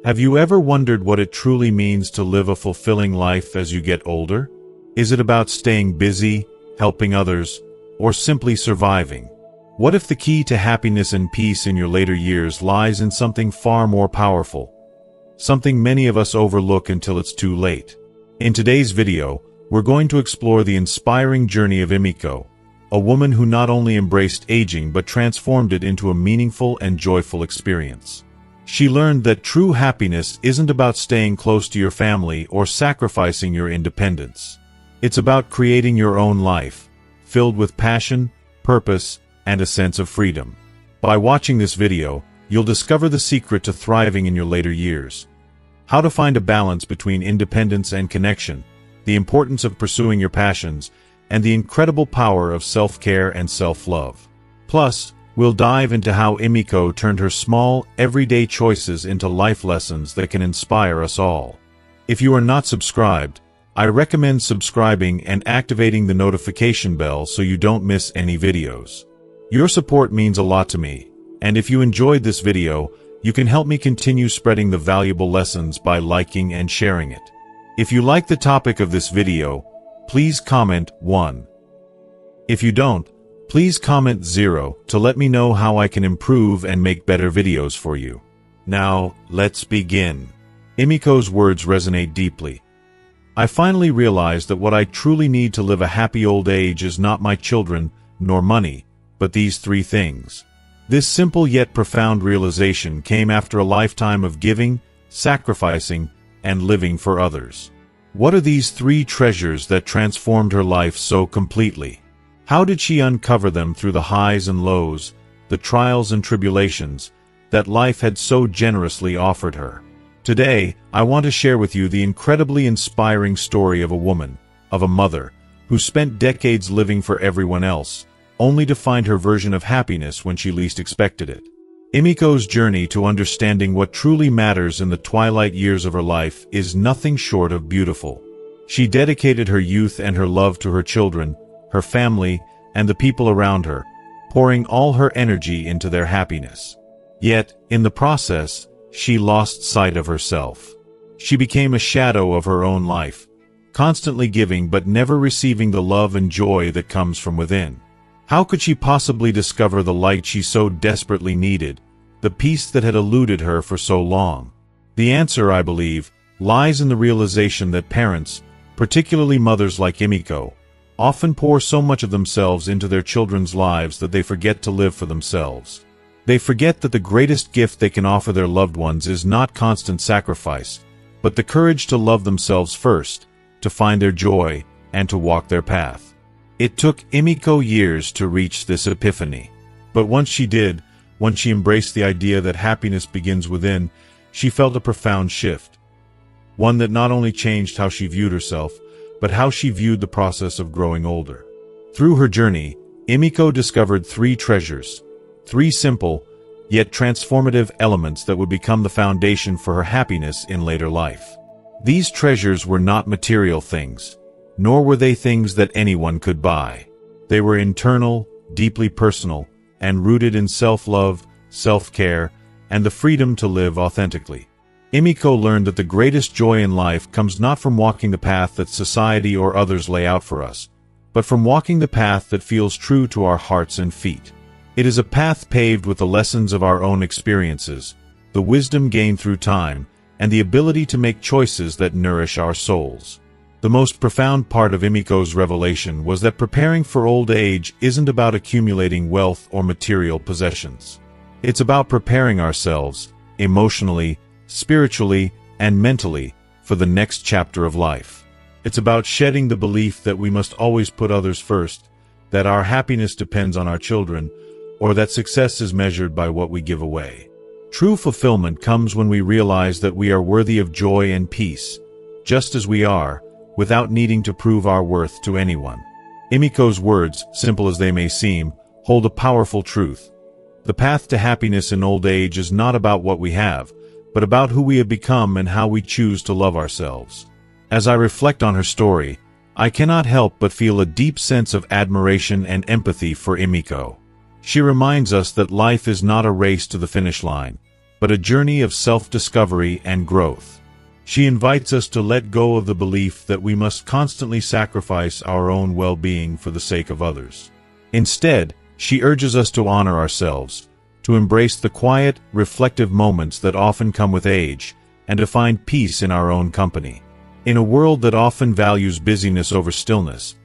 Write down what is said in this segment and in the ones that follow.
Have you ever wondered what it truly means to live a fulfilling life as you get older? Is it about staying busy, helping others, or simply surviving? What if the key to happiness and peace in your later years lies in something far more powerful? Something many of us overlook until it's too late. In today's video, we're going to explore the inspiring journey of Emiko, a woman who not only embraced aging but transformed it into a meaningful and joyful experience. She learned that true happiness isn't about staying close to your family or sacrificing your independence. It's about creating your own life, filled with passion, purpose, and a sense of freedom. By watching this video, you'll discover the secret to thriving in your later years. How to find a balance between independence and connection, the importance of pursuing your passions, and the incredible power of self-care and self-love. Plus, we'll dive into how Emiko turned her small, everyday choices into life lessons that can inspire us all. If you are not subscribed, I recommend subscribing and activating the notification bell so you don't miss any videos. Your support means a lot to me, and if you enjoyed this video, you can help me continue spreading the valuable lessons by liking and sharing it. If you like the topic of this video, please comment 1. If you don't, please comment 0 to let me know how I can improve and make better videos for you. Now, let's begin. Emiko's words resonate deeply. I finally realized that what I truly need to live a happy old age is not my children, nor money, but these 3 things. This simple yet profound realization came after a lifetime of giving, sacrificing, and living for others. What are these 3 treasures that transformed her life so completely? How did she uncover them through the highs and lows, the trials and tribulations, that life had so generously offered her? Today, I want to share with you the incredibly inspiring story of a woman, of a mother, who spent decades living for everyone else, only to find her version of happiness when she least expected it. Emiko's journey to understanding what truly matters in the twilight years of her life is nothing short of beautiful. She dedicated her youth and her love to her children, her family, and the people around her, pouring all her energy into their happiness. Yet, in the process, she lost sight of herself. She became a shadow of her own life, constantly giving but never receiving the love and joy that comes from within. How could she possibly discover the light she so desperately needed, the peace that had eluded her for so long? The answer, I believe, lies in the realization that parents, particularly mothers like Emiko, often pour so much of themselves into their children's lives that they forget to live for themselves. They forget that the greatest gift they can offer their loved ones is not constant sacrifice, but the courage to love themselves first, to find their joy, and to walk their path. It took Emiko years to reach this epiphany. But once she did, once she embraced the idea that happiness begins within, she felt a profound shift. One that not only changed how she viewed herself, but how she viewed the process of growing older. Through her journey, Emiko discovered 3 treasures, 3 simple, yet transformative elements that would become the foundation for her happiness in later life. These treasures were not material things, nor were they things that anyone could buy. They were internal, deeply personal, and rooted in self-love, self-care, and the freedom to live authentically. Emiko learned that the greatest joy in life comes not from walking the path that society or others lay out for us, but from walking the path that feels true to our hearts and feet. It is a path paved with the lessons of our own experiences, the wisdom gained through time, and the ability to make choices that nourish our souls. The most profound part of Emiko's revelation was that preparing for old age isn't about accumulating wealth or material possessions. It's about preparing ourselves, emotionally, spiritually, and mentally, for the next chapter of life. It's about shedding the belief that we must always put others first, that our happiness depends on our children, or that success is measured by what we give away. True fulfillment comes when we realize that we are worthy of joy and peace, just as we are, without needing to prove our worth to anyone. Emiko's words, simple as they may seem, hold a powerful truth. The path to happiness in old age is not about what we have, but about who we have become and how we choose to love ourselves. As I reflect on her story, I cannot help but feel a deep sense of admiration and empathy for Emiko. She reminds us that life is not a race to the finish line, but a journey of self-discovery and growth. She invites us to let go of the belief that we must constantly sacrifice our own well-being for the sake of others. Instead, she urges us to honor ourselves, to embrace the quiet, reflective moments that often come with age, and to find peace in our own company. In a world that often values busyness over stillness,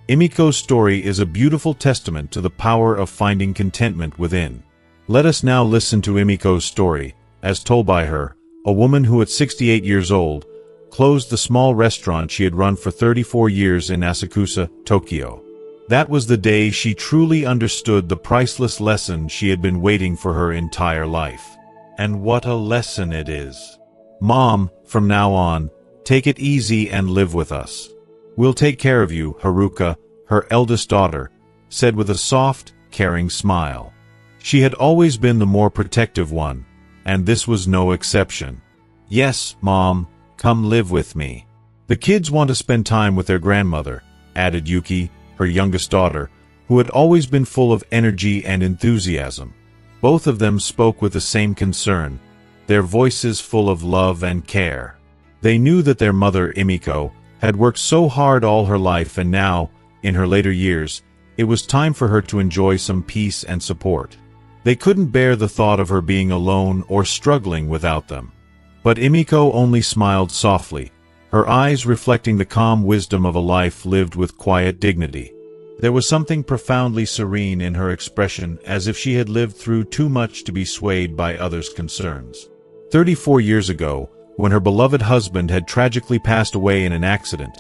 Emiko's story is a beautiful testament to the power of finding contentment within. Let us now listen to Emiko's story, as told by her, a woman who at 68 years old, closed the small restaurant she had run for 34 years in Asakusa, Tokyo. That was the day she truly understood the priceless lesson she had been waiting for her entire life. And what a lesson it is. Mom, from now on, take it easy and live with us. We'll take care of you, Haruka, her eldest daughter, said with a soft, caring smile. She had always been the more protective one, and this was no exception. Yes, Mom, come live with me. The kids want to spend time with their grandmother, added Yuki, her youngest daughter, who had always been full of energy and enthusiasm. Both of them spoke with the same concern, their voices full of love and care. They knew that their mother, Emiko, had worked so hard all her life, and now, in her later years, it was time for her to enjoy some peace and support. They couldn't bear the thought of her being alone or struggling without them. But Emiko only smiled softly, her eyes reflecting the calm wisdom of a life lived with quiet dignity. There was something profoundly serene in her expression, as if she had lived through too much to be swayed by others' concerns. 34 years ago, when her beloved husband had tragically passed away in an accident,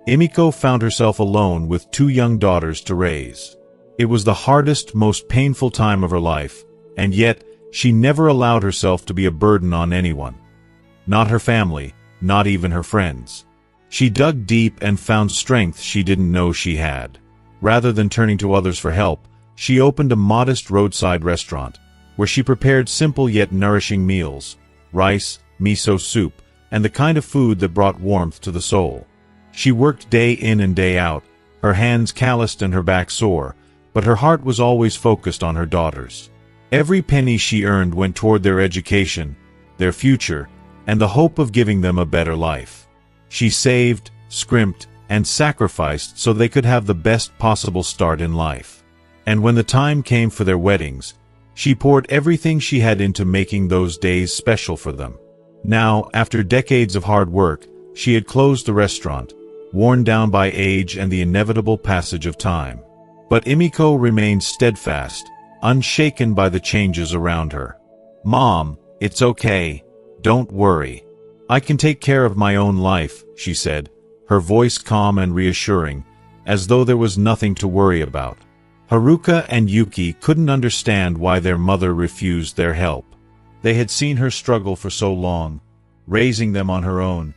Emiko found herself alone with 2 young daughters to raise. It was the hardest, most painful time of her life, and yet she never allowed herself to be a burden on anyone. Not her family, not even her friends. She dug deep and found strength she didn't know she had. Rather than turning to others for help, she opened a modest roadside restaurant, where she prepared simple yet nourishing meals, rice, miso soup, and the kind of food that brought warmth to the soul. She worked day in and day out, her hands calloused and her back sore, but her heart was always focused on her daughters. Every penny she earned went toward their education, their future, and the hope of giving them a better life. She saved, scrimped, and sacrificed so they could have the best possible start in life. And when the time came for their weddings, she poured everything she had into making those days special for them. Now, after decades of hard work, she had closed the restaurant, worn down by age and the inevitable passage of time. But Emiko remained steadfast, unshaken by the changes around her. Mom, it's okay. Don't worry. I can take care of my own life, she said, her voice calm and reassuring, as though there was nothing to worry about. Haruka and Yuki couldn't understand why their mother refused their help. They had seen her struggle for so long, raising them on her own,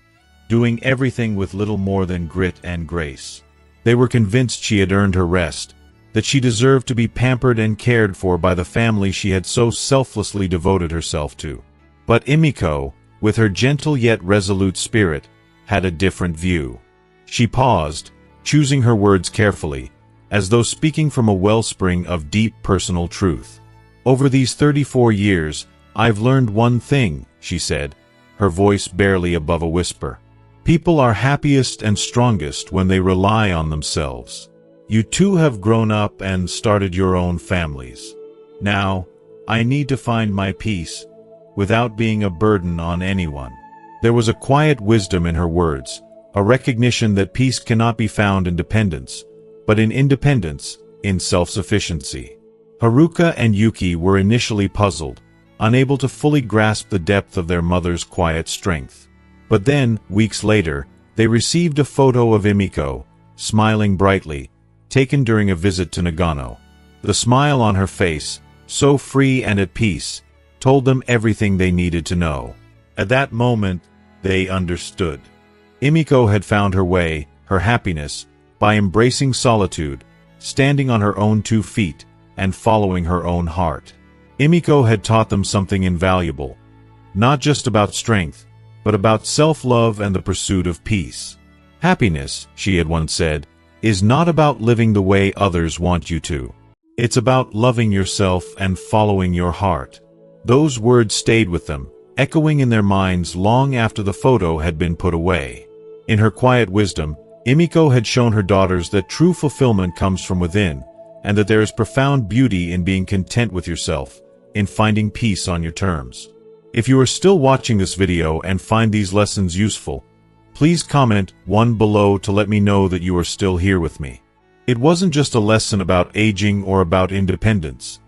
doing everything with little more than grit and grace. They were convinced she had earned her rest, that she deserved to be pampered and cared for by the family she had so selflessly devoted herself to. But Emiko, with her gentle yet resolute spirit, had a different view. She paused, choosing her words carefully, as though speaking from a wellspring of deep personal truth. Over these 34 years, I've learned one thing, she said, her voice barely above a whisper. People are happiest and strongest when they rely on themselves. You too have grown up and started your own families. Now, I need to find my peace, without being a burden on anyone. There was a quiet wisdom in her words, a recognition that peace cannot be found in dependence, but in independence, in self-sufficiency. Haruka and Yuki were initially puzzled, unable to fully grasp the depth of their mother's quiet strength. But then, weeks later, they received a photo of Emiko, smiling brightly, taken during a visit to Nagano. The smile on her face, so free and at peace, told them everything they needed to know. At that moment, they understood. Emiko had found her way, her happiness, by embracing solitude, standing on her own 2 feet, and following her own heart. Emiko had taught them something invaluable, not just about strength, but about self-love and the pursuit of peace. Happiness, she had once said, is not about living the way others want you to. It's about loving yourself and following your heart. Those words stayed with them, echoing in their minds long after the photo had been put away. In her quiet wisdom, Emiko had shown her daughters that true fulfillment comes from within, and that there is profound beauty in being content with yourself, in finding peace on your terms. If you are still watching this video and find these lessons useful, please comment 1 below to let me know that you are still here with me. It wasn't just a lesson about aging or about independence.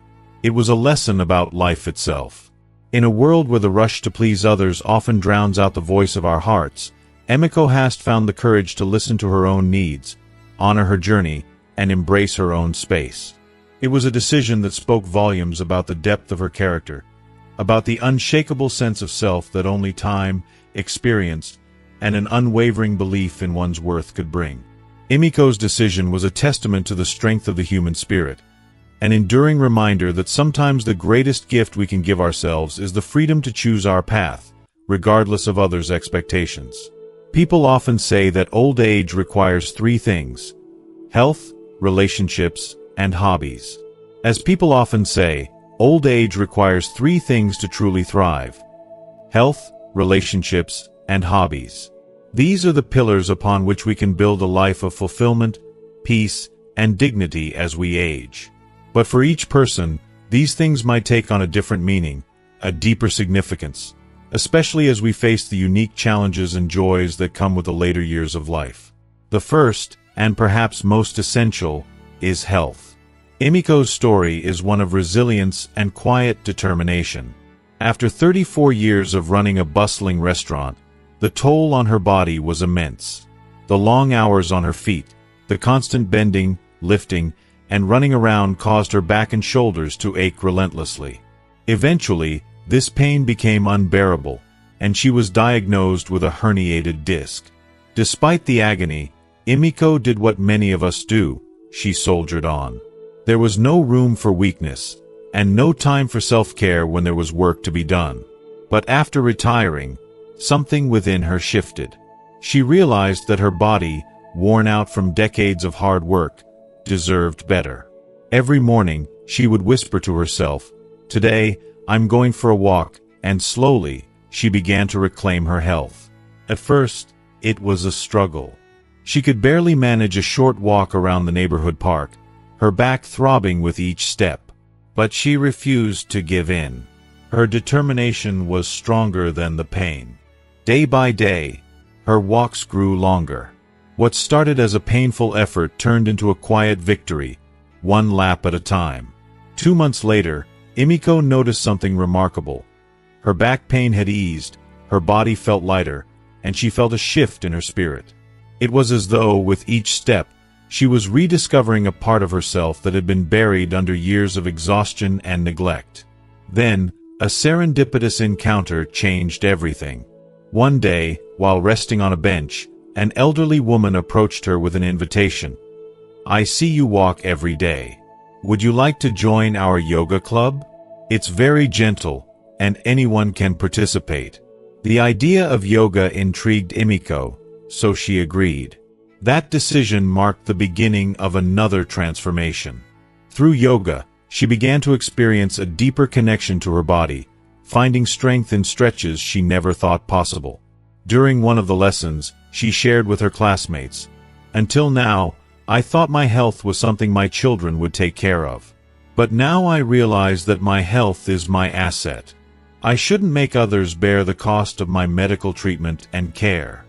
It was a lesson about life itself. In a world where the rush to please others often drowns out the voice of our hearts, Emiko Hast found the courage to listen to her own needs, honor her journey, and embrace her own space. It was a decision that spoke volumes about the depth of her character, about the unshakable sense of self that only time, experience, and an unwavering belief in one's worth could bring. Emiko's decision was a testament to the strength of the human spirit, an enduring reminder that sometimes the greatest gift we can give ourselves is the freedom to choose our path, regardless of others' expectations. People often say that old age requires 3 things: health, relationships, and hobbies. As people often say, old age requires 3 things to truly thrive: health, relationships, and hobbies. These are the pillars upon which we can build a life of fulfillment, peace, and dignity as we age. But for each person, these things might take on a different meaning, a deeper significance, especially as we face the unique challenges and joys that come with the later years of life. The first, and perhaps most essential, is health. Emiko's story is one of resilience and quiet determination. After 34 years of running a bustling restaurant, the toll on her body was immense. The long hours on her feet, the constant bending, lifting, and running around caused her back and shoulders to ache relentlessly. Eventually, this pain became unbearable, and she was diagnosed with a herniated disc. Despite the agony, Emiko did what many of us do: she soldiered on. There was no room for weakness, and no time for self-care when there was work to be done. But after retiring, something within her shifted. She realized that her body, worn out from decades of hard work, deserved better. Every morning, she would whisper to herself, "Today, I'm going for a walk," and slowly, she began to reclaim her health. At first, it was a struggle. She could barely manage a short walk around the neighborhood park, her back throbbing with each step. But she refused to give in. Her determination was stronger than the pain. Day by day, her walks grew longer. What started as a painful effort turned into a quiet victory, 1 lap at a time. 2 months later, Emiko noticed something remarkable. Her back pain had eased, her body felt lighter, and she felt a shift in her spirit. It was as though, with each step, she was rediscovering a part of herself that had been buried under years of exhaustion and neglect. Then, a serendipitous encounter changed everything. One day, while resting on a bench, an elderly woman approached her with an invitation. "I see you walk every day. Would you like to join our yoga club? It's very gentle, and anyone can participate." The idea of yoga intrigued Emiko, so she agreed. That decision marked the beginning of another transformation. Through yoga, she began to experience a deeper connection to her body, finding strength in stretches she never thought possible. During one of the lessons, she shared with her classmates, "Until now, I thought my health was something my children would take care of. But now I realize that my health is my asset. I shouldn't make others bear the cost of my medical treatment and care.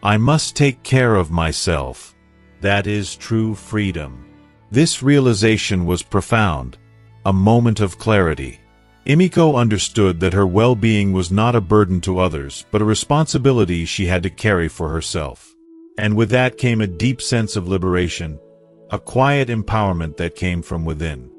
I must take care of myself. That is true freedom." This realization was profound, a moment of clarity. Emiko understood that her well-being was not a burden to others, but a responsibility she had to carry for herself. And with that came a deep sense of liberation, a quiet empowerment that came from within.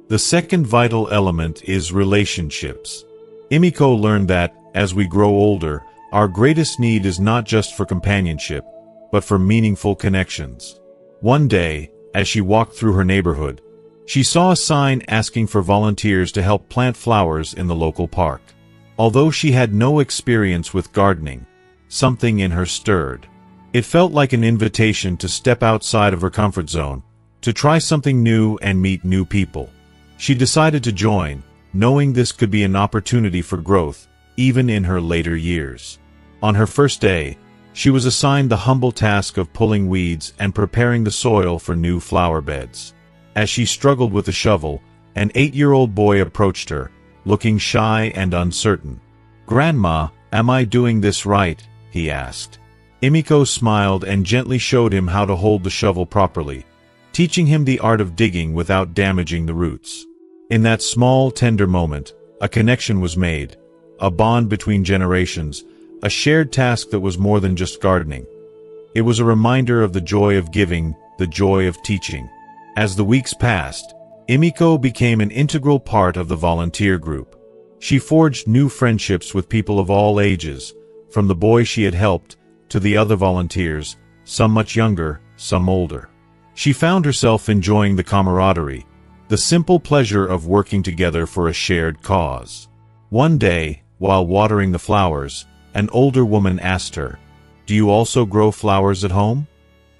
The second vital element is relationships. Emiko learned that, as we grow older, our greatest need is not just for companionship, but for meaningful connections. One day, as she walked through her neighborhood, she saw a sign asking for volunteers to help plant flowers in the local park. Although she had no experience with gardening, something in her stirred. It felt like an invitation to step outside of her comfort zone, to try something new and meet new people. She decided to join, knowing this could be an opportunity for growth, even in her later years. On her first day, she was assigned the humble task of pulling weeds and preparing the soil for new flower beds. As she struggled with the shovel, an 8-year-old boy approached her, looking shy and uncertain. "Grandma, am I doing this right?" he asked. Emiko smiled and gently showed him how to hold the shovel properly, teaching him the art of digging without damaging the roots. In that small, tender moment, a connection was made, a bond between generations, a shared task that was more than just gardening. It was a reminder of the joy of giving, the joy of teaching. As the weeks passed, Emiko became an integral part of the volunteer group. She forged new friendships with people of all ages, from the boy she had helped to the other volunteers, some much younger, some older. She found herself enjoying the camaraderie, the simple pleasure of working together for a shared cause. One day, while watering the flowers, an older woman asked her, "Do you also grow flowers at home?"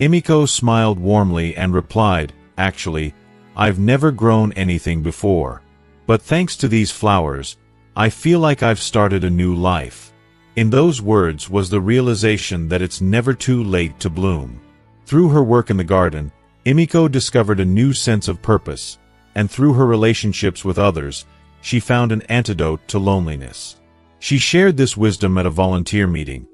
Emiko smiled warmly and replied, "Actually, I've never grown anything before. But thanks to these flowers, I feel like I've started a new life." In those words was the realization that it's never too late to bloom. Through her work in the garden, Emiko discovered a new sense of purpose, and through her relationships with others, she found an antidote to loneliness. She shared this wisdom at a volunteer meeting.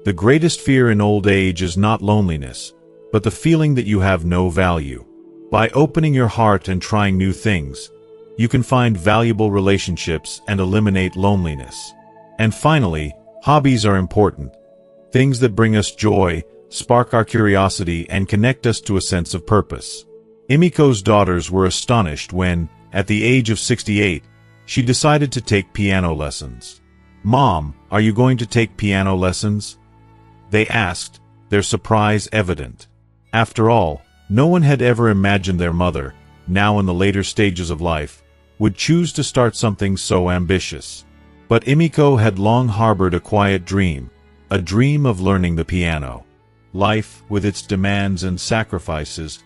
The greatest fear in old age is not loneliness, but the feeling that you have no value. By opening your heart and trying new things, you can find valuable relationships and eliminate loneliness. And finally, hobbies are important. Things that bring us joy, spark our curiosity, and connect us to a sense of purpose. Emiko's daughters were astonished when, at the age of 68, she decided to take piano lessons. "Mom, are you going to take piano lessons?" they asked, their surprise evident. After all, no one had ever imagined their mother, now in the later stages of life, would choose to start something so ambitious. But Emiko had long harbored a quiet dream, a dream of learning the piano. Life, with its demands and sacrifices,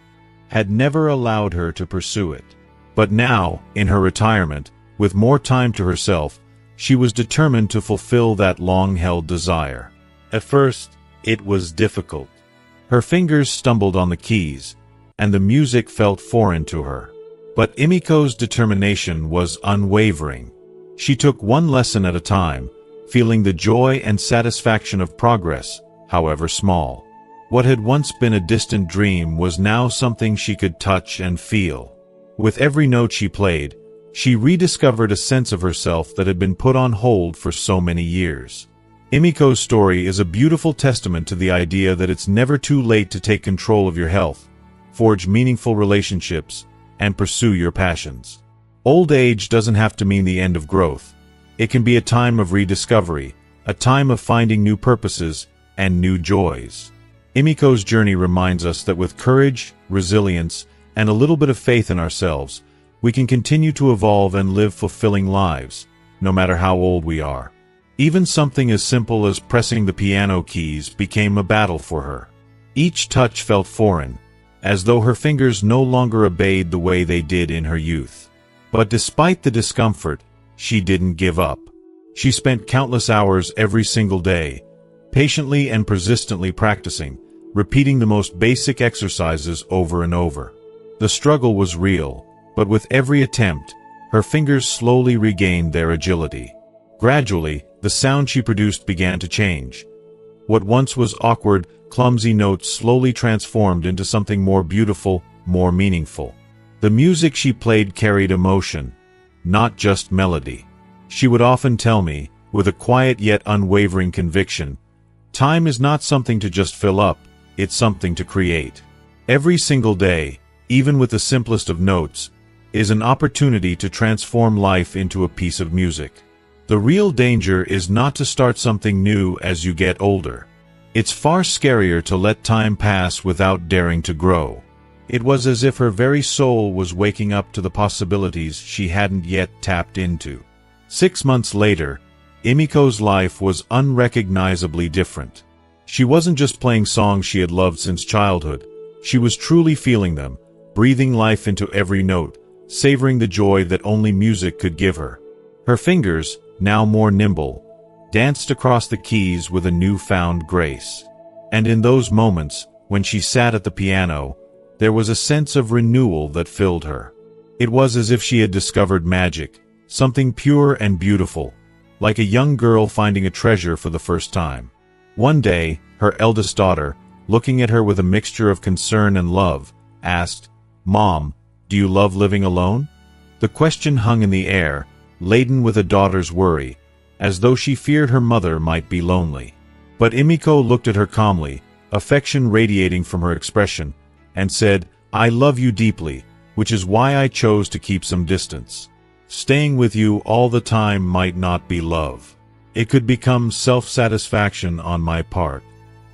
had never allowed her to pursue it. But now, in her retirement, with more time to herself, she was determined to fulfill that long-held desire. At first, it was difficult. Her fingers stumbled on the keys, and the music felt foreign to her. But Emiko's determination was unwavering. She took one lesson at a time, feeling the joy and satisfaction of progress, however small. What had once been a distant dream was now something she could touch and feel. With every note she played, she rediscovered a sense of herself that had been put on hold for so many years. Emiko's story is a beautiful testament to the idea that it's never too late to take control of your health, forge meaningful relationships, and pursue your passions. Old age doesn't have to mean the end of growth. It can be a time of rediscovery, a time of finding new purposes and new joys. Emiko's journey reminds us that with courage, resilience, and a little bit of faith in ourselves, we can continue to evolve and live fulfilling lives, no matter how old we are. Even something as simple as pressing the piano keys became a battle for her. Each touch felt foreign, as though her fingers no longer obeyed the way they did in her youth. But despite the discomfort, she didn't give up. She spent countless hours every single day, patiently and persistently practicing, repeating the most basic exercises over and over. The struggle was real, but with every attempt, her fingers slowly regained their agility. Gradually, the sound she produced began to change. What once was awkward, clumsy notes slowly transformed into something more beautiful, more meaningful. The music she played carried emotion, not just melody. She would often tell me, with a quiet yet unwavering conviction, "Time is not something to just fill up, it's something to create." Every single day, even with the simplest of notes, is an opportunity to transform life into a piece of music. The real danger is not to start something new as you get older. It's far scarier to let time pass without daring to grow. It was as if her very soul was waking up to the possibilities she hadn't yet tapped into. 6 months later, Emiko's life was unrecognizably different. She wasn't just playing songs she had loved since childhood. She was truly feeling them, breathing life into every note, savoring the joy that only music could give her. Her fingers, now more nimble, danced across the keys with a newfound grace. And in those moments, when she sat at the piano, there was a sense of renewal that filled her. It was as if she had discovered magic, something pure and beautiful, like a young girl finding a treasure for the first time. One day, her eldest daughter, looking at her with a mixture of concern and love, asked, "Mom, do you love living alone?" The question hung in the air, laden with a daughter's worry, as though she feared her mother might be lonely. But Emiko looked at her calmly, affection radiating from her expression, and said, "I love you deeply, which is why I chose to keep some distance. Staying with you all the time might not be love. It could become self-satisfaction on my part.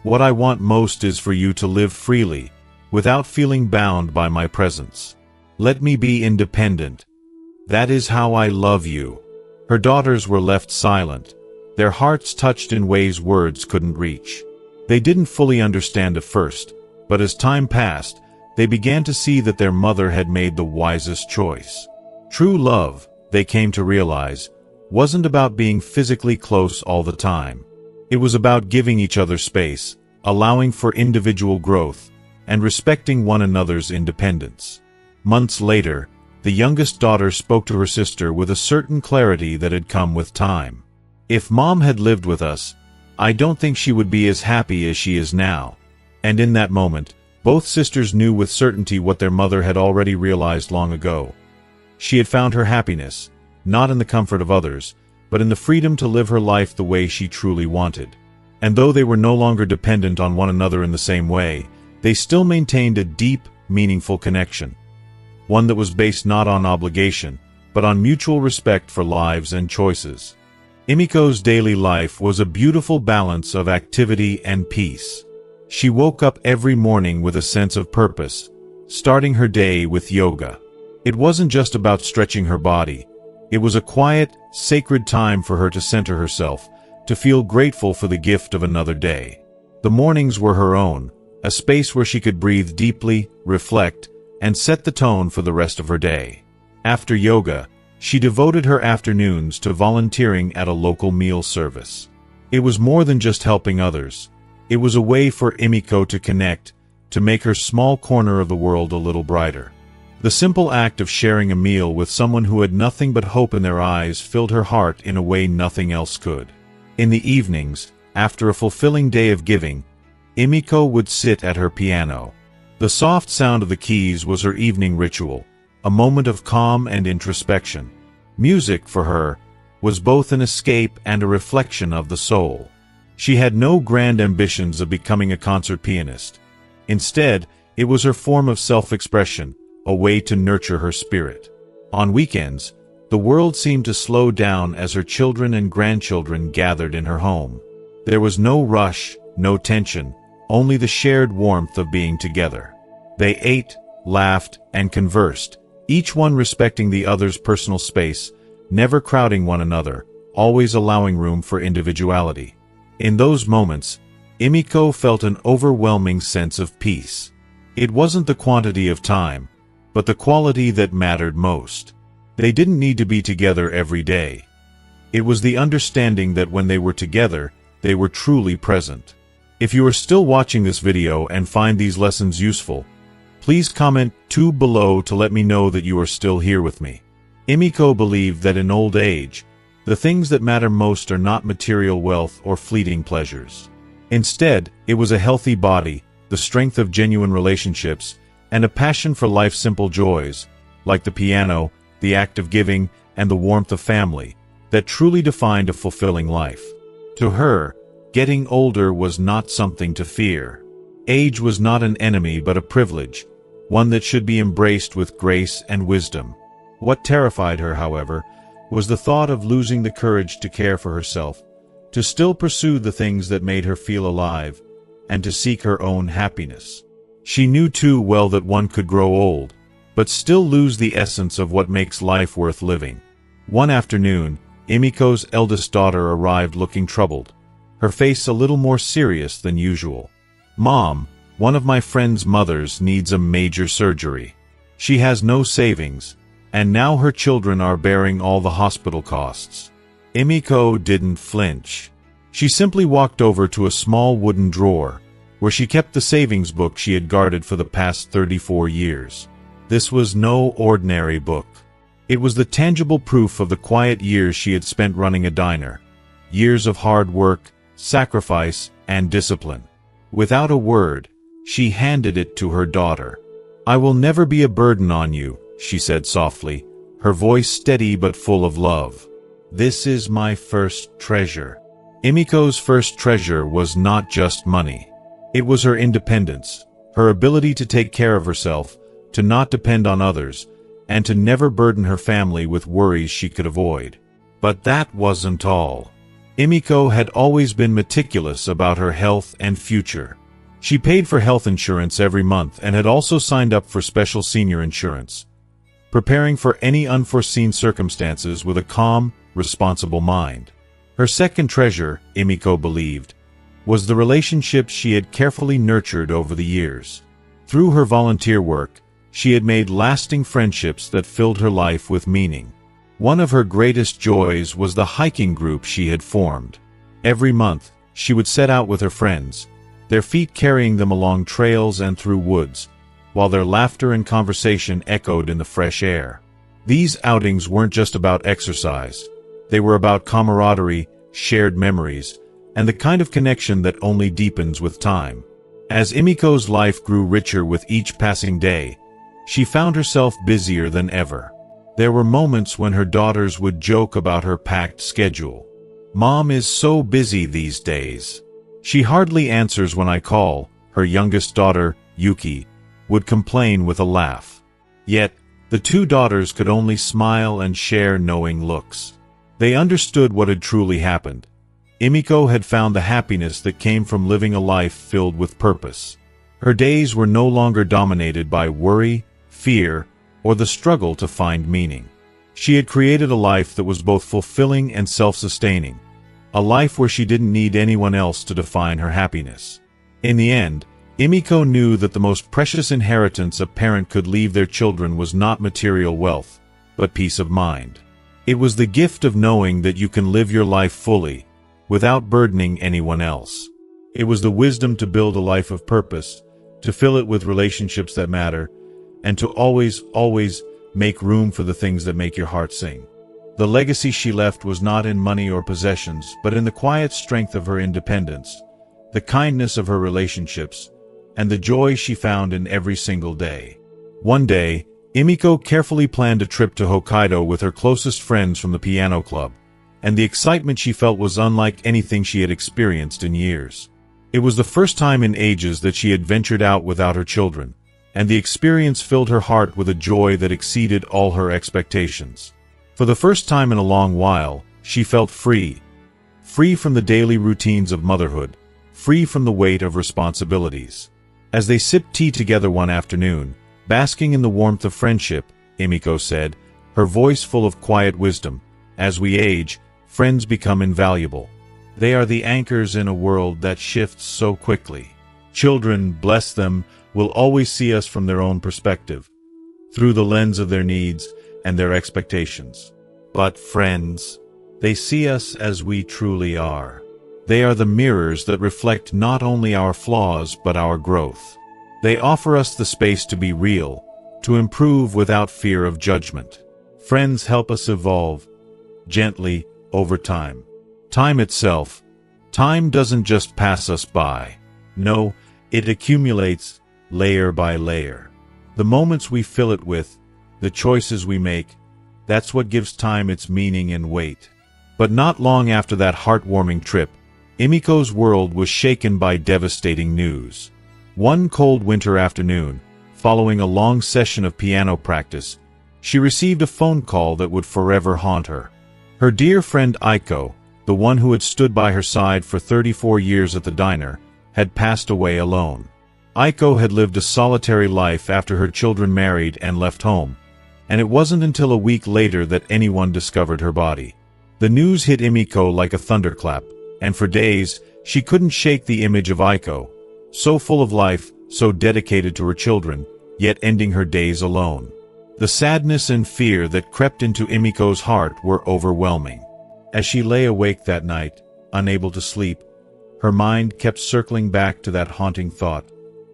What I want most is for you to live freely, without feeling bound by my presence. Let me be independent. That is how I love you." Her daughters were left silent, their hearts touched in ways words couldn't reach. They didn't fully understand at first, but as time passed, they began to see that their mother had made the wisest choice. True love, they came to realize, wasn't about being physically close all the time. It was about giving each other space, allowing for individual growth, and respecting one another's independence. Months later, the youngest daughter spoke to her sister with a certain clarity that had come with time. "If Mom had lived with us, I don't think she would be as happy as she is now." And in that moment, both sisters knew with certainty what their mother had already realized long ago. She had found her happiness, not in the comfort of others, but in the freedom to live her life the way she truly wanted. And though they were no longer dependent on one another in the same way, they still maintained a deep, meaningful connection. One that was based not on obligation, but on mutual respect for lives and choices. Emiko's daily life was a beautiful balance of activity and peace. She woke up every morning with a sense of purpose, starting her day with yoga. It wasn't just about stretching her body. It was a quiet, sacred time for her to center herself, to feel grateful for the gift of another day. The mornings were her own, a space where she could breathe deeply, reflect, and set the tone for the rest of her day. After yoga, she devoted her afternoons to volunteering at a local meal service. It was more than just helping others. It was a way for Emiko to connect, to make her small corner of the world a little brighter. The simple act of sharing a meal with someone who had nothing but hope in their eyes filled her heart in a way nothing else could. In the evenings, after a fulfilling day of giving, Emiko would sit at her piano. The soft sound of the keys was her evening ritual, a moment of calm and introspection. Music, for her, was both an escape and a reflection of the soul. She had no grand ambitions of becoming a concert pianist. Instead, it was her form of self-expression, a way to nurture her spirit. On weekends, the world seemed to slow down as her children and grandchildren gathered in her home. There was no rush, no tension, only the shared warmth of being together. They ate, laughed, and conversed, each one respecting the other's personal space, never crowding one another, always allowing room for individuality. In those moments, Emiko felt an overwhelming sense of peace. It wasn't the quantity of time, but the quality that mattered most. They didn't need to be together every day. It was the understanding that when they were together, they were truly present. If you are still watching this video and find these lessons useful, please comment 2 below to let me know that you are still here with me. Emiko believed that in old age, the things that matter most are not material wealth or fleeting pleasures. Instead, it was a healthy body, the strength of genuine relationships, and a passion for life's simple joys, like the piano, the act of giving, and the warmth of family, that truly defined a fulfilling life. To her, getting older was not something to fear. Age was not an enemy but a privilege, one that should be embraced with grace and wisdom. What terrified her, however, was the thought of losing the courage to care for herself, to still pursue the things that made her feel alive, and to seek her own happiness. She knew too well that one could grow old, but still lose the essence of what makes life worth living. One afternoon, Emiko's eldest daughter arrived looking troubled, her face a little more serious than usual. "Mom, one of my friend's mothers needs a major surgery. She has no savings, And now her children are bearing all the hospital costs. Emiko didn't flinch. She simply walked over to a small wooden drawer, where she kept the savings book she had guarded for the past 34 years. This was no ordinary book. It was the tangible proof of the quiet years she had spent running a diner. Years of hard work, sacrifice, and discipline. Without a word, she handed it to her daughter. "I will never be a burden on you," she said softly, her voice steady but full of love. "This is my first treasure." Emiko's first treasure was not just money. It was her independence, her ability to take care of herself, to not depend on others, and to never burden her family with worries she could avoid. But that wasn't all. Emiko had always been meticulous about her health and future. She paid for health insurance every month and had also signed up for special senior insurance, preparing for any unforeseen circumstances with a calm, responsible mind. Her second treasure, Emiko believed, was the relationships she had carefully nurtured over the years. Through her volunteer work, she had made lasting friendships that filled her life with meaning. One of her greatest joys was the hiking group she had formed. Every month, she would set out with her friends, their feet carrying them along trails and through woods, while their laughter and conversation echoed in the fresh air. These outings weren't just about exercise. They were about camaraderie, shared memories, and the kind of connection that only deepens with time. As Emiko's life grew richer with each passing day, she found herself busier than ever. There were moments when her daughters would joke about her packed schedule. "Mom is so busy these days. She hardly answers when I call," her youngest daughter, Yuki, would complain with a laugh. Yet, the two daughters could only smile and share knowing looks. They understood what had truly happened. Emiko had found the happiness that came from living a life filled with purpose. Her days were no longer dominated by worry, fear, or the struggle to find meaning. She had created a life that was both fulfilling and self-sustaining, a life where she didn't need anyone else to define her happiness. In the end, Emiko knew that the most precious inheritance a parent could leave their children was not material wealth, but peace of mind. It was the gift of knowing that you can live your life fully, without burdening anyone else. It was the wisdom to build a life of purpose, to fill it with relationships that matter, and to always make room for the things that make your heart sing. The legacy she left was not in money or possessions, but in the quiet strength of her independence, the kindness of her relationships, and the joy she found in every single day. One day, Emiko carefully planned a trip to Hokkaido with her closest friends from the piano club, and the excitement she felt was unlike anything she had experienced in years. It was the first time in ages that she had ventured out without her children, and the experience filled her heart with a joy that exceeded all her expectations. For the first time in a long while, she felt free. Free from the daily routines of motherhood, free from the weight of responsibilities. As they sipped tea together one afternoon, basking in the warmth of friendship, Emiko said, her voice full of quiet wisdom, "As we age, friends become invaluable. They are the anchors in a world that shifts so quickly. Children, bless them, will always see us from their own perspective, through the lens of their needs and their expectations. But friends, they see us as we truly are. They are the mirrors that reflect not only our flaws but our growth. They offer us the space to be real, to improve without fear of judgment. Friends help us evolve, gently, over time. Time itself, time doesn't just pass us by. No, it accumulates, layer by layer. The moments we fill it with, the choices we make, that's what gives time its meaning and weight. But not long after that heartwarming trip, Emiko's world was shaken by devastating news. One cold winter afternoon, following a long session of piano practice, she received a phone call that would forever haunt her. Her dear friend Aiko, the one who had stood by her side for 34 years at the diner, had passed away alone. Aiko had lived a solitary life after her children married and left home, and it wasn't until a week later that anyone discovered her body. The news hit Emiko like a thunderclap, and for days, she couldn't shake the image of Aiko, so full of life, so dedicated to her children, yet ending her days alone. The sadness and fear that crept into Emiko's heart were overwhelming. As she lay awake that night, unable to sleep, her mind kept circling back to that haunting thought.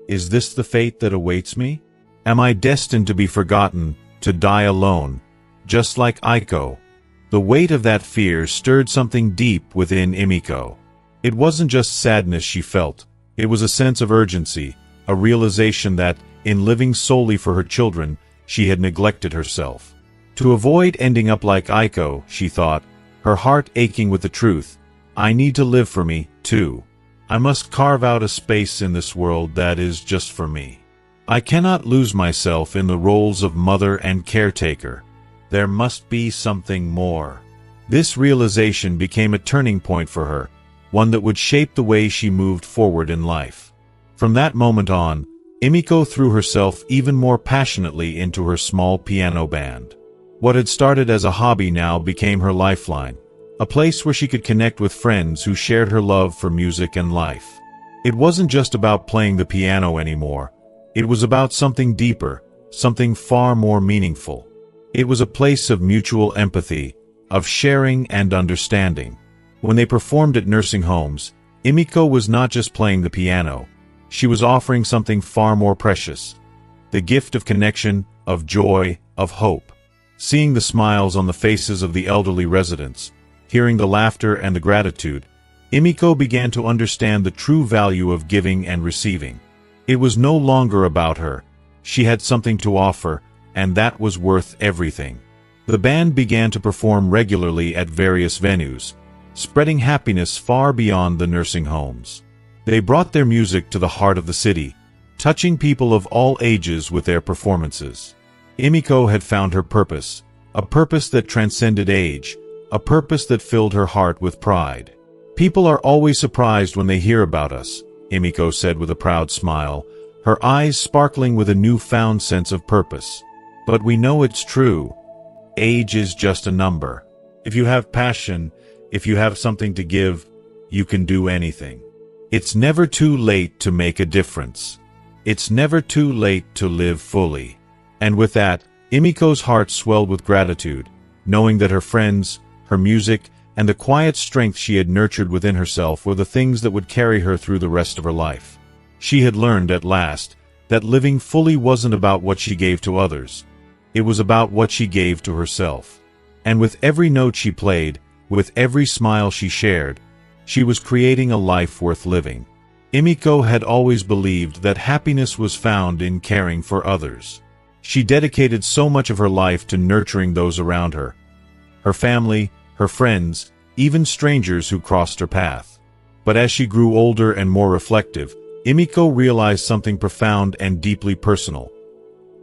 Is this the fate that awaits me? Am I destined to be forgotten, to die alone, just like Aiko? The weight of that fear stirred something deep within Emiko. It wasn't just sadness she felt, it was a sense of urgency, a realization that, in living solely for her children, she had neglected herself. To avoid ending up like Aiko, she thought, her heart aching with the truth, I need to live for me, too. I must carve out a space in this world that is just for me. I cannot lose myself in the roles of mother and caretaker. There must be something more. This realization became a turning point for her, one that would shape the way she moved forward in life. From that moment on, Emiko threw herself even more passionately into her small piano band. What had started as a hobby now became her lifeline, a place where she could connect with friends who shared her love for music and life. It wasn't just about playing the piano anymore. It was about something deeper, something far more meaningful. It was a place of mutual empathy, of sharing and understanding. When they performed at nursing homes, Emiko was not just playing the piano. She was offering something far more precious. The gift of connection, of joy, of hope. Seeing the smiles on the faces of the elderly residents, hearing the laughter and the gratitude, Emiko began to understand the true value of giving and receiving. It was no longer about her. She had something to offer, and that was worth everything. The band began to perform regularly at various venues, spreading happiness far beyond the nursing homes. They brought their music to the heart of the city, touching people of all ages with their performances. Emiko had found her purpose, a purpose that transcended age, a purpose that filled her heart with pride. People are always surprised when they hear about us, Emiko said with a proud smile, her eyes sparkling with a newfound sense of purpose. But we know it's true. Age is just a number. If you have passion, if you have something to give, you can do anything. It's never too late to make a difference. It's never too late to live fully. And with that, Emiko's heart swelled with gratitude, knowing that her friends, her music, and the quiet strength she had nurtured within herself were the things that would carry her through the rest of her life. She had learned at last that living fully wasn't about what she gave to others. It was about what she gave to herself. And with every note she played, with every smile she shared, she was creating a life worth living. Emiko had always believed that happiness was found in caring for others. She dedicated so much of her life to nurturing those around her, her family, her friends, even strangers who crossed her path. But as she grew older and more reflective, Emiko realized something profound and deeply personal.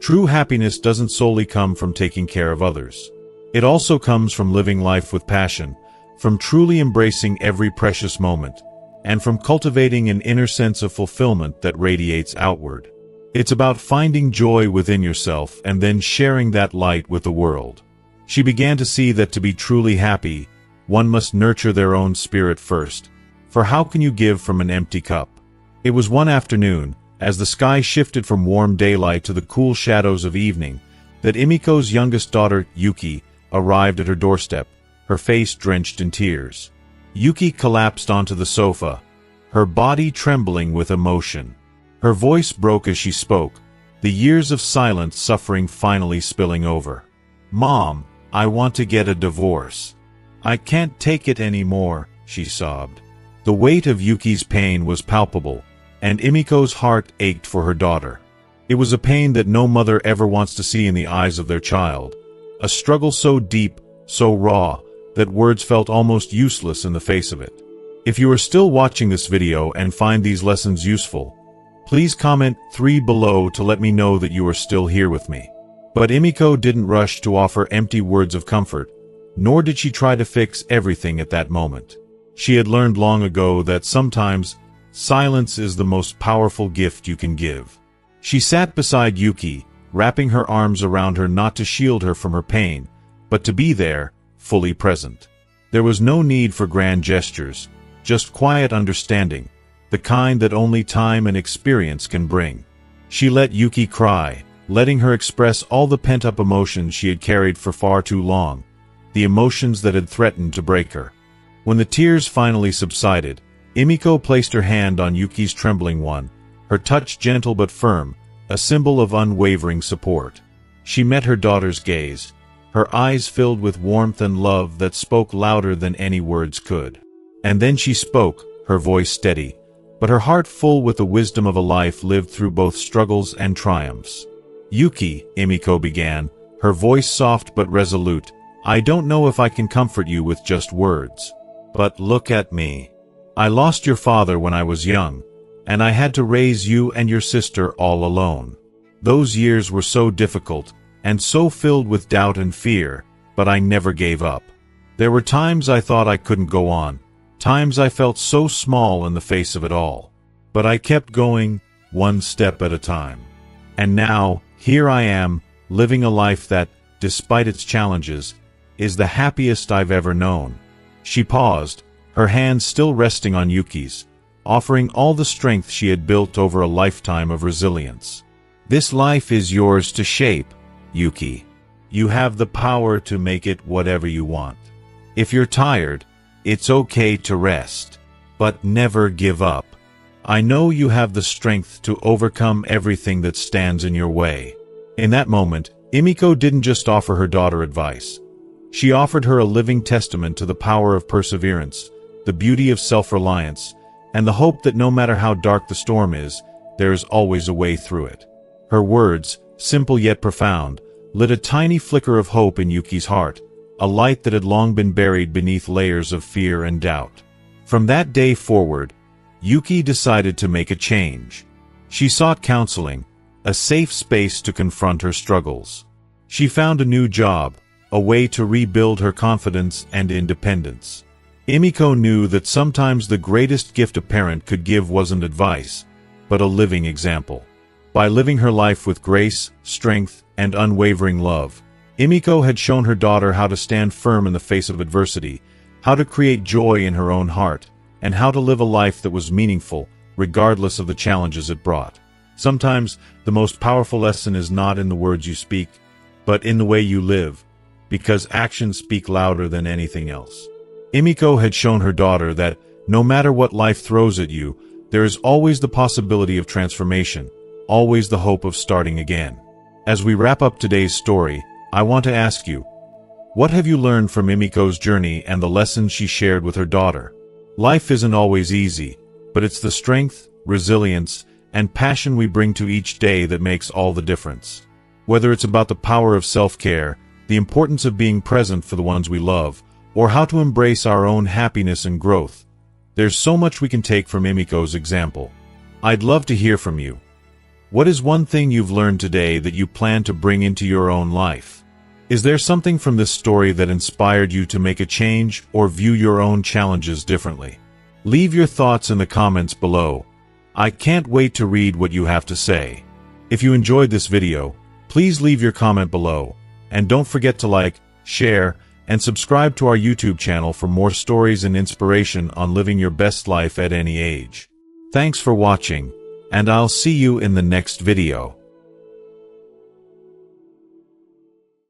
True happiness doesn't solely come from taking care of others. It also comes from living life with passion, from truly embracing every precious moment, and from cultivating an inner sense of fulfillment that radiates outward. It's about finding joy within yourself and then sharing that light with the world. She began to see that to be truly happy, one must nurture their own spirit first, for how can you give from an empty cup? It was one afternoon, as the sky shifted from warm daylight to the cool shadows of evening, that Emiko's youngest daughter, Yuki, arrived at her doorstep, her face drenched in tears. Yuki collapsed onto the sofa, her body trembling with emotion. Her voice broke as she spoke, the years of silent suffering finally spilling over. "Mom, I want to get a divorce. I can't take it anymore," she sobbed. The weight of Yuki's pain was palpable, and Emiko's heart ached for her daughter. It was a pain that no mother ever wants to see in the eyes of their child, a struggle so deep, so raw, that words felt almost useless in the face of it. If you are still watching this video and find these lessons useful, please comment 3 below to let me know that you are still here with me. But Emiko didn't rush to offer empty words of comfort, nor did she try to fix everything at that moment. She had learned long ago that sometimes silence is the most powerful gift you can give. She sat beside Yuki, wrapping her arms around her not to shield her from her pain, but to be there, fully present. There was no need for grand gestures, just quiet understanding, the kind that only time and experience can bring. She let Yuki cry, letting her express all the pent-up emotions she had carried for far too long, the emotions that had threatened to break her. When the tears finally subsided, Emiko placed her hand on Yuki's trembling one, her touch gentle but firm, a symbol of unwavering support. She met her daughter's gaze, her eyes filled with warmth and love that spoke louder than any words could. And then she spoke, her voice steady, but her heart full with the wisdom of a life lived through both struggles and triumphs. "Yuki," Emiko began, her voice soft but resolute, "I don't know if I can comfort you with just words. But look at me. I lost your father when I was young, and I had to raise you and your sister all alone. Those years were so difficult, and so filled with doubt and fear, but I never gave up. There were times I thought I couldn't go on, times I felt so small in the face of it all. But I kept going, one step at a time. And now, here I am, living a life that, despite its challenges, is the happiest I've ever known." She paused, her hands still resting on Yuki's, offering all the strength she had built over a lifetime of resilience. "This life is yours to shape, Yuki. You have the power to make it whatever you want. If you're tired, it's okay to rest, but never give up. I know you have the strength to overcome everything that stands in your way." In that moment, Emiko didn't just offer her daughter advice. She offered her a living testament to the power of perseverance, the beauty of self-reliance, and the hope that no matter how dark the storm is, there is always a way through it. Her words, simple yet profound, lit a tiny flicker of hope in Yuki's heart, a light that had long been buried beneath layers of fear and doubt. From that day forward, Yuki decided to make a change. She sought counseling, a safe space to confront her struggles. She found a new job, a way to rebuild her confidence and independence. Emiko knew that sometimes the greatest gift a parent could give wasn't advice, but a living example. By living her life with grace, strength, and unwavering love, Emiko had shown her daughter how to stand firm in the face of adversity, how to create joy in her own heart, and how to live a life that was meaningful, regardless of the challenges it brought. Sometimes, the most powerful lesson is not in the words you speak, but in the way you live, because actions speak louder than anything else. Emiko had shown her daughter that, no matter what life throws at you, there is always the possibility of transformation, always the hope of starting again. As we wrap up today's story, I want to ask you, what have you learned from Emiko's journey and the lessons she shared with her daughter? Life isn't always easy, but it's the strength, resilience, and passion we bring to each day that makes all the difference. Whether it's about the power of self-care, the importance of being present for the ones we love, or how to embrace our own happiness and growth, there's so much we can take from Emiko's example. I'd love to hear from you. What is one thing you've learned today that you plan to bring into your own life? Is there something from this story that inspired you to make a change or view your own challenges differently? Leave your thoughts in the comments below. I can't wait to read what you have to say. If you enjoyed this video, please leave your comment below, and don't forget to like, share, and subscribe to our YouTube channel for more stories and inspiration on living your best life at any age. Thanks for watching, and I'll see you in the next video.